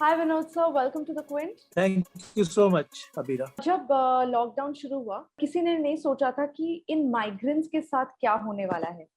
Hi Vinod sir, welcome to the Quint. Thank you so much Abira. जब lockdown शुरू हुआ, किसी ने नहीं सोचा था कि इन माइग्रेंट्स के साथ क्या होने वाला है।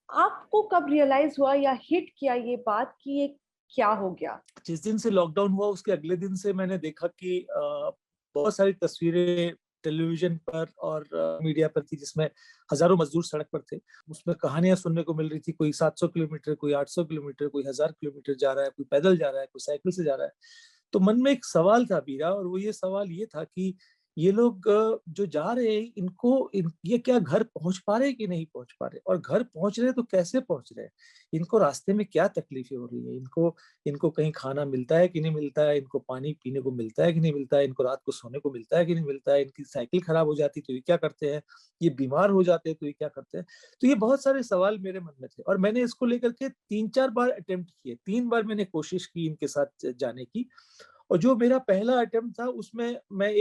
आपको कब रियलाइज हुआ या हिट किया ये बात कि ये क्या हो गया? जिस दिन से लॉकडाउन हुआ उसके अगले दिन से मैंने देखा कि बहुत सारी तस्वीरें टेलीविजन पर और मीडिया पर थी जिसमें हजारों मजदूर सड़क पर थे। उसमें कहानियां सुनने को मिल रही थी, कोई 700 किलोमीटर, कोई 800 किलोमीटर, कोई 1000 किलोमीटर जा रहा है, कोई पैदल जा रहा है, कोई साइकिल से जा रहा है। तो मन में एक सवाल था बीरा, और वो ये सवाल ये था कि ये लोग जो जा रहे हैं ये क्या घर पहुंच पा रहे हैं कि नहीं पहुंच पा रहे, और घर पहुंच रहे हैं तो कैसे पहुंच रहे हैं। इनको रास्ते में क्या तकलीफें हो रही है, इनको इनको कहीं खाना मिलता है कि नहीं मिलता है, इनको पानी पीने को मिलता है कि नहीं मिलता है, इनको रात को सोने को मिलता है कि नहीं मिलता है, इनकी साइकिल खराब हो जाती तो ये क्या करते हैं, ये बीमार हो जाते हैं तो ये क्या करते हैं। तो ये बहुत सारे सवाल मेरे मन में थे और मैंने इसको लेकर के 3-4 बार अटेम्प्ट किए। 3 बार मैंने कोशिश की इनके साथ जाने की। और जो मेरा पहला अटेम्प्ट था उसमें मैं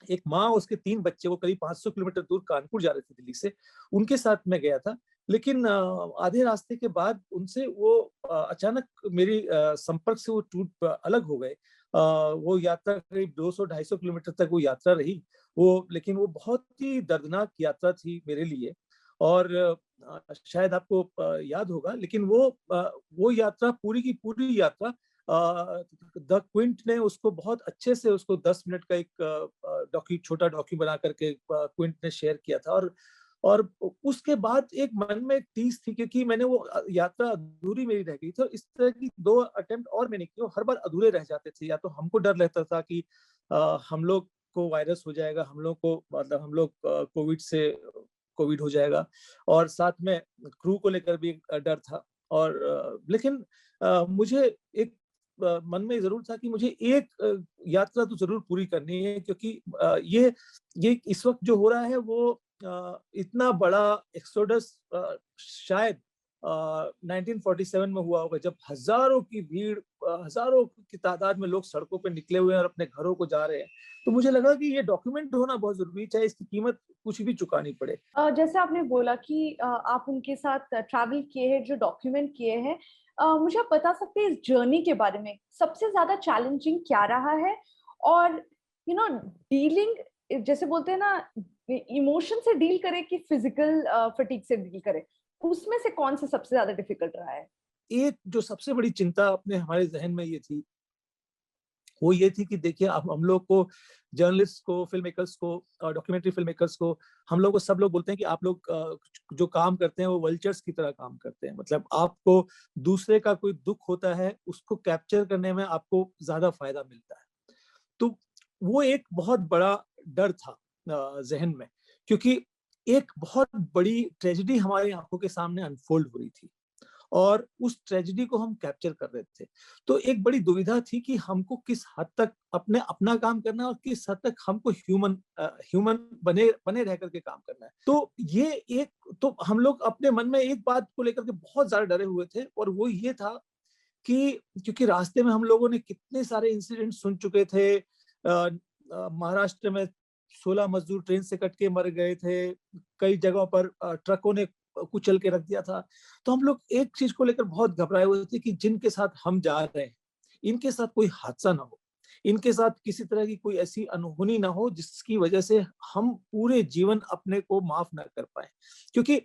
एक माँ उसके 3 बच्चे, वो करीब 500 किलोमीटर दूर कानपुर जा रहे थे दिल्ली से, उनके साथ मैं गया था। लेकिन आधे रास्ते के बाद उनसे वो अचानक मेरी संपर्क से वो टूट अलग हो गए। वो यात्रा करीब 200-250 किलोमीटर तक वो यात्रा रही। लेकिन वो बहुत ही दर्दनाक यात्रा थी मेरे लिए। और शायद आपको याद होगा, लेकिन वो यात्रा, पूरी की पूरी यात्रा द क्विंट ने उसको बहुत अच्छे से, उसको 10 मिनट का एक छोटा डॉक्यू बना करके क्विंट ने शेयर किया था। और उसके बाद एक मन में एक टीस थी, क्योंकि मैंने वो यात्रा अधूरी मेरी रह गई थी। इस तरह की 2 अटेम्प्ट और मैंने किए, हर बार अधूरे रह जाते थे। या तो हमको डर रहता था कि हम लोग को वायरस हो जाएगा, हम लोग को, मतलब हम लोग कोविड हो जाएगा, और साथ में क्रू को लेकर भी डर था। और लेकिन मुझे एक मन में जरूर था कि मुझे एक यात्रा तो जरूर पूरी करनी है, क्योंकि ये इस वक्त जो हो रहा है वो इतना बड़ा एक्सोडस शायद 1947 में हुआ होगा, जब हजारों की भीड़, हजारों की तादाद में लोग सड़कों पे निकले हुए हैं और अपने घरों को जा रहे हैं। तो मुझे लगा कि ये डॉक्यूमेंट होना बहुत जरूरी है, चाहे इसकी कीमत कुछ भी चुकानी पड़े। जैसे आपने बोला कि आप उनके साथ ट्रैवल किए हैं, जो डॉक्यूमेंट किए हैं। मुझे आप बता सकते हैं इस जर्नी के बारे में सबसे ज्यादा चैलेंजिंग क्या रहा है? और डीलिंग, जैसे बोलते हैं ना, इमोशन से डील करे कि फिजिकल फटीग से डील करे, उसमें से कौन सा सबसे ज्यादा डिफिकल्ट रहा है? एक जो सबसे बड़ी चिंता अपने हमारे जहन में ये थी, वो ये थी कि देखिए, अब हम लोग को, जर्नलिस्ट को, फिल्म मेकर्स को, डॉक्यूमेंट्री फिल्म मेकर्स को, हम लोग को, सब लोग बोलते हैं कि आप लोग जो काम करते हैं वो वल्चर्स की तरह काम करते हैं। मतलब आपको दूसरे का कोई दुख होता है, उसको कैप्चर करने में आपको ज्यादा फायदा मिलता है। तो वो एक बहुत बड़ा डर था जहन में, क्योंकि एक बहुत बड़ी ट्रेजेडी हमारी आंखों के सामने अनफोल्ड हो रही थी और उस ट्रेजेडी को हम कैप्चर कर रहे थे। तो एक बड़ी दुविधा थी कि हमको किस हद तक अपना काम करना है और किस हद तक हमको ह्यूमन बने बने रह करके काम करना है। तो ये एक तो हम लोग अपने मन में एक बात को लेकर के बहुत ज्यादा डरे हुए थे, और वो ये था कि क्योंकि रास्ते में हम लोगों ने कितने सारे इंसिडेंट सुन चुके थे। महाराष्ट्र में 16 मजदूर ट्रेन से कट के मर गए थे, कई जगहों पर ट्रकों ने कुचल के रख दिया था। तो हम लोग एक चीज को लेकर बहुत घबराए हुए थे कि जिनके साथ हम जा रहे हैं, इनके साथ कोई हादसा ना हो, इनके साथ किसी तरह की कोई ऐसी अनहोनी ना हो जिसकी वजह से हम पूरे जीवन अपने को माफ ना कर पाए। क्योंकि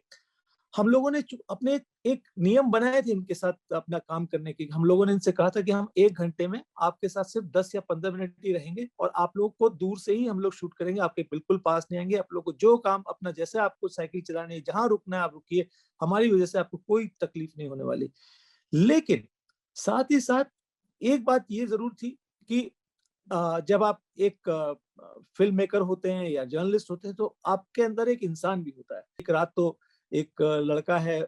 हम लोगों ने अपने एक नियम बनाए थे इनके साथ अपना काम करने के। हम लोगों ने इनसे कहा था कि हम 1 घंटे में आपके साथ सिर्फ 10 या 15 मिनट ही रहेंगे, और आप लोग को दूर से ही हम लोग शूट करेंगे, आपके बिल्कुल पास नहीं आएंगे। आप लोग को जो काम अपना, जैसे आपको साइकिल चलानी है, जहां रुकना है आप रुकिए, हमारी वजह से आपको कोई तकलीफ नहीं होने वाली। लेकिन साथ ही साथ एक बात ये जरूर थी कि जब आप एक फिल्म मेकर होते हैं या जर्नलिस्ट होते हैं, तो आपके अंदर एक इंसान भी होता है। एक रात तो एक लड़का है,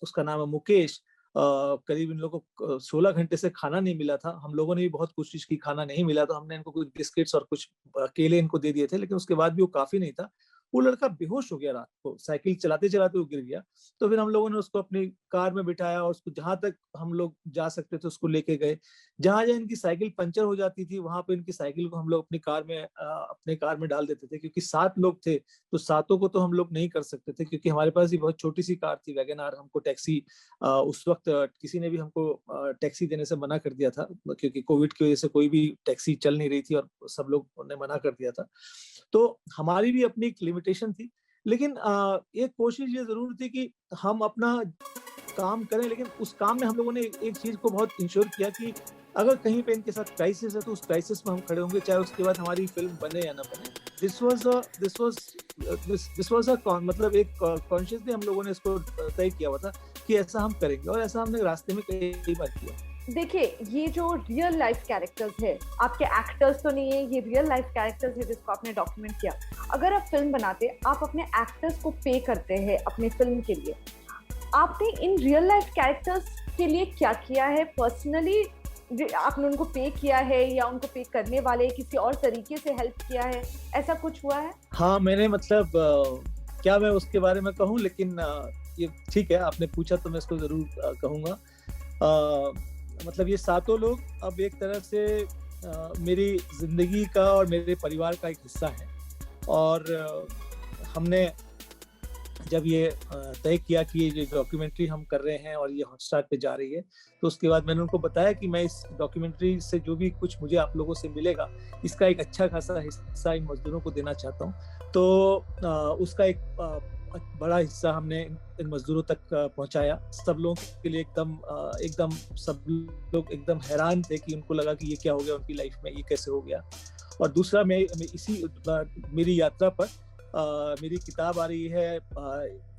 उसका नाम है मुकेश। करीब इन लोगों को 16 घंटे से खाना नहीं मिला था। हम लोगों ने भी बहुत कोशिश की, खाना नहीं मिला, तो हमने इनको कुछ बिस्किट्स और कुछ केले इनको दे दिए थे, लेकिन उसके बाद भी वो काफी नहीं था। वो लड़का बेहोश हो गया रात को, साइकिल चलाते चलाते वो गिर गया। तो फिर हम लोगों ने उसको अपनी कार में बिठाया और उसको जहां तक हम लोग जा सकते थे उसको लेके गए। जहां जहां इनकी साइकिल पंचर हो जाती थी वहां पे इनकी साइकिल को हम लोग अपने कार में डाल देते थे, क्योंकि 7 लोग थे तो 7 को तो हम लोग नहीं कर सकते थे, क्योंकि हमारे पास ही बहुत छोटी सी कार थी वैगन आर। हमको टैक्सी उस वक्त किसी ने भी हमको टैक्सी देने से मना कर दिया था, क्योंकि कोविड की वजह से कोई भी टैक्सी चल नहीं रही थी और सब लोग ने मना कर दिया था। तो हमारी भी अपनी एक लिमिटेशन थी, लेकिन एक कोशिश ये जरूर थी कि हम अपना काम करें, लेकिन उस काम में हम लोगों ने एक चीज को बहुत इंश्योर किया कि अगर कहीं पे इनके साथ क्राइसिस है तो उस क्राइसिस में हम खड़े होंगे, चाहे उसके बाद हमारी फिल्म बने या ना बने। दिस वाज मतलब एक कॉन्शियसली हम लोगों ने इसको तय किया हुआ था कि ऐसा हम करेंगे, और ऐसा हमने रास्ते में कई बार किया। देखिए, ये जो रियल लाइफ कैरेक्टर्स है, आपके एक्टर्स तो नहीं है, ये रियल लाइफ कैरेक्टर्स है जिसको आपने डॉक्यूमेंट किया। अगर आप फिल्म बनाते, आप अपने एक्टर्स को पे करते हैं अपनी फिल्म के लिए, आपने इन रियल लाइफ कैरेक्टर्स के लिए क्या किया है पर्सनली? आपने उनको पे किया है या उनको पे करने वाले किसी और तरीके से हेल्प किया है, ऐसा कुछ हुआ है? हाँ, मैंने मतलब क्या मैं उसके बारे में कहूँ, लेकिन ये ठीक है, आपने पूछा तो मैं इसको जरूर कहूँगा। मतलब ये 7 लोग अब एक तरह से मेरी जिंदगी का और मेरे परिवार का एक हिस्सा है। और हमने जब ये तय किया कि ये डॉक्यूमेंट्री हम कर रहे हैं और ये हॉटस्टार पे जा रही है, तो उसके बाद मैंने उनको बताया कि मैं इस डॉक्यूमेंट्री से जो भी कुछ मुझे आप लोगों से मिलेगा, इसका एक अच्छा खासा हिस्सा इन मजदूरों को देना चाहता हूँ। तो उसका एक बड़ा हिस्सा हमने इन मजदूरों तक पहुंचाया। सब लोगों के लिए एकदम सब लोग एकदम हैरान थे कि उनको लगा कि ये क्या हो गया उनकी लाइफ में, ये कैसे हो गया। और दूसरा, मैं इसी मेरी यात्रा पर मेरी किताब आ रही है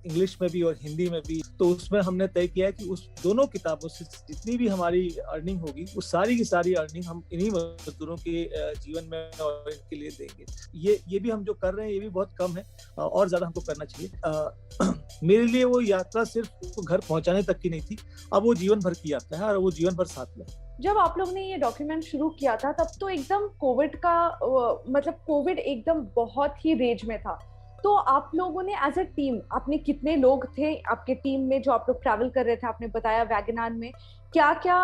इंग्लिश में भी और हिंदी में भी, तो उसमें हमने तय किया है कि उस दोनों किताबों से जितनी भी हमारी अर्निंग होगी, वो सारी की सारी अर्निंग हम इन्हीं मजदूरों के जीवन में और इनके लिए देंगे। ये भी हम जो कर रहे हैं ये भी बहुत कम है, और ज्यादा हमको करना चाहिए। मेरे लिए वो यात्रा सिर्फ घर पहुंचाने तक की नहीं थी, अब वो जीवन भर की यात्रा है और वो जीवन भर साथ में। जब आप लोग ने ये डॉक्यूमेंट शुरू किया था तब तो एकदम कोविड का मतलब कोविड एकदम बहुत ही रेज में था, तो आप लोगों ने एज अ टीम, आपने कितने लोग थे आपके टीम में जो आप लोग ट्रैवल कर रहे थे? आपने बताया वैगन आर में क्या क्या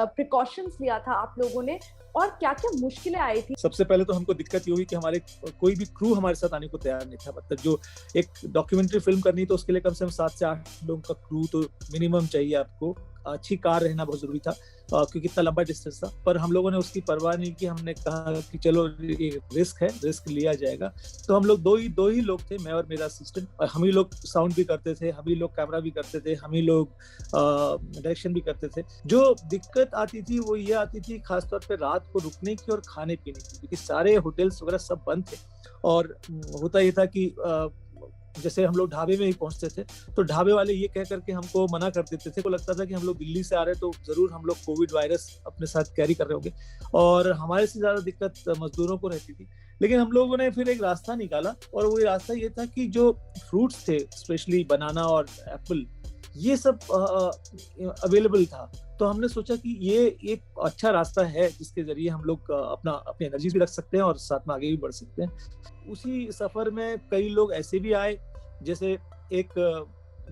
प्रिकॉशंस लिया था आप लोगों ने और क्या क्या मुश्किलें आई थी? सबसे पहले तो हमको दिक्कत ये हुई कि हमारे कोई भी क्रू हमारे साथ आने को तैयार नहीं था। मतलब जो एक डॉक्यूमेंट्री फिल्म करनी तो उसके लिए कम से कम 7 से 8 लोगों का क्रू तो मिनिमम चाहिए आपको। अच्छी कार रहना बहुत जरूरी था क्योंकि इतना लंबा डिस्टेंस था, पर हम लोगों ने उसकी परवाह नहीं की। हमने कहा कि चलो ये रिस्क है, रिस्क लिया जाएगा। तो हम लोग दो ही लोग थे, मैं और मेरा असिस्टेंट, और हम ही लोग साउंड भी करते थे, हम ही लोग कैमरा भी करते थे, हम ही लोग डायरेक्शन भी करते थे। जो दिक्कत आती थी वो ये आती थी खासतौर पे रात को रुकने की और खाने पीने की, क्योंकि सारे होटल्स वगैरह सब बंद थे। और होता ये था कि जैसे हम लोग ढाबे में ही पहुंचते थे तो ढाबे वाले ये कह करके हमको मना कर देते थे। को लगता था कि हम लोग दिल्ली से आ रहे हैं तो जरूर हम लोग कोविड वायरस अपने साथ कैरी कर रहे होंगे, और हमारे से ज्यादा दिक्कत मजदूरों को रहती थी। लेकिन हम लोगों ने फिर एक रास्ता निकाला, और वो रास्ता ये था कि जो फ्रूट्स थे, स्पेशली बनाना और एप्पल, ये सब अवेलेबल था। तो हमने सोचा कि ये एक अच्छा रास्ता है जिसके जरिए हम लोग अपनी एनर्जी भी रख सकते हैं और साथ में आगे भी बढ़ सकते हैं। उसी सफर में कई लोग ऐसे भी आए, जैसे एक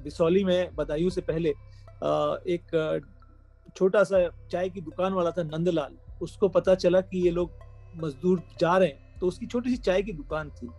बिसौली में बदायूं से पहले एक छोटा सा चाय की दुकान वाला था, नंदलाल। उसको पता चला कि ये लोग मजदूर जा रहे हैं, तो उसकी छोटी सी चाय की दुकान थी,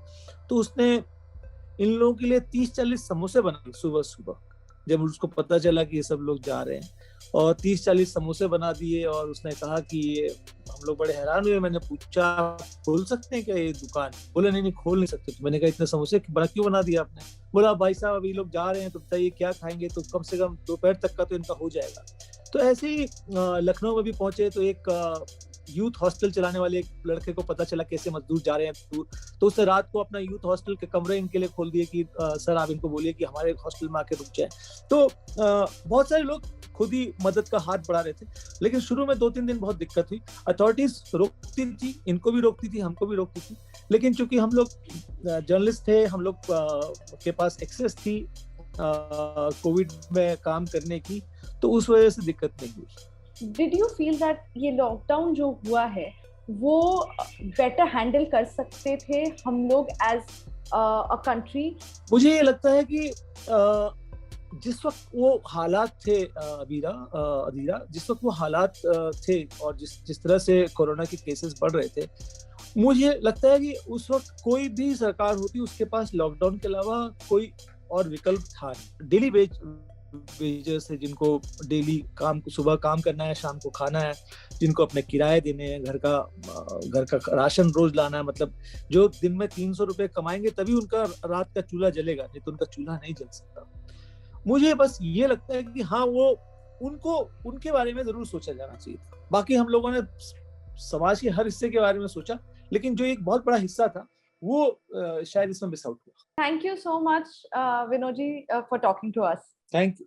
तो उसने इन लोगों के लिए 30-40 समोसे बनाए सुबह सुबह। जब उसको पता चला कि ये सब लोग जा रहे हैं, और 30-40 समोसे बना दिए। और उसने कहा कि ये, हम लोग बड़े हैरान हुए। मैंने पूछा, खोल सकते हैं क्या ये दुकान? बोले नहीं खोल नहीं सकते। तो मैंने कहा इतने समोसे बड़ा क्यों बना दिया आपने? बोला भाई साहब अभी लोग जा रहे हैं तो बताइए क्या खाएंगे, तो कम से कम दोपहर तक का तो इनका हो जाएगा। तो ऐसे ही लखनऊ में भी पहुंचे तो एक यूथ हॉस्टल चलाने वाले एक लड़के को पता चला कैसे मजदूर जा रहे हैं दूर, तो उसने रात को अपना यूथ हॉस्टल के कमरे इनके लिए खोल दिए कि सर आप इनको बोलिए कि हमारे हॉस्टल में आके रुक जाए। तो बहुत सारे लोग खुद ही मदद का हाथ बढ़ा रहे थे। लेकिन शुरू में 2-3 दिन बहुत दिक्कत हुई। अथॉरिटीज रोकती थी, इनको भी रोकती थी, हमको भी रोकती थी। लेकिन चूंकि हम लोग जर्नलिस्ट थे, हम लोग के पास एक्सेस थी कोविड में काम करने की, तो उस वजह से दिक्कत नहीं हुई। Did you feel that ये लॉकडाउन जो हुआ है वो बेटर हैंडल कर सकते थे हम लोग एज a country? मुझे ये लगता है कि जिस वक्त वो हालात थे अदीरा, जिस वक्त वो हालात थे और जिस तरह से कोरोना के केसेस बढ़ रहे थे, मुझे लगता है कि उस वक्त कोई भी सरकार होती उसके पास लॉकडाउन के अलावा कोई और विकल्प था नहीं। डेली वेजर्स है, जिनको डेली सुबह काम करना है, शाम को खाना है, जिनको अपने किराए देने हैं, घर का राशन रोज लाना है, मतलब जो दिन में 300 रुपए कमाएंगे तभी उनका रात का चूल्हा जलेगा, नहीं तो उनका चूल्हा नहीं जल सकता। मुझे बस ये लगता है कि हाँ, वो उनके बारे में जरूर सोचा जाना चाहिए था। बाकी हम लोगों ने समाज के हर हिस्से के बारे में सोचा, लेकिन जो एक बहुत बड़ा हिस्सा था वो शायद इसमें मिस आउट हुआ। Thank you so much, Vinod ji, for talking to us. Thank you.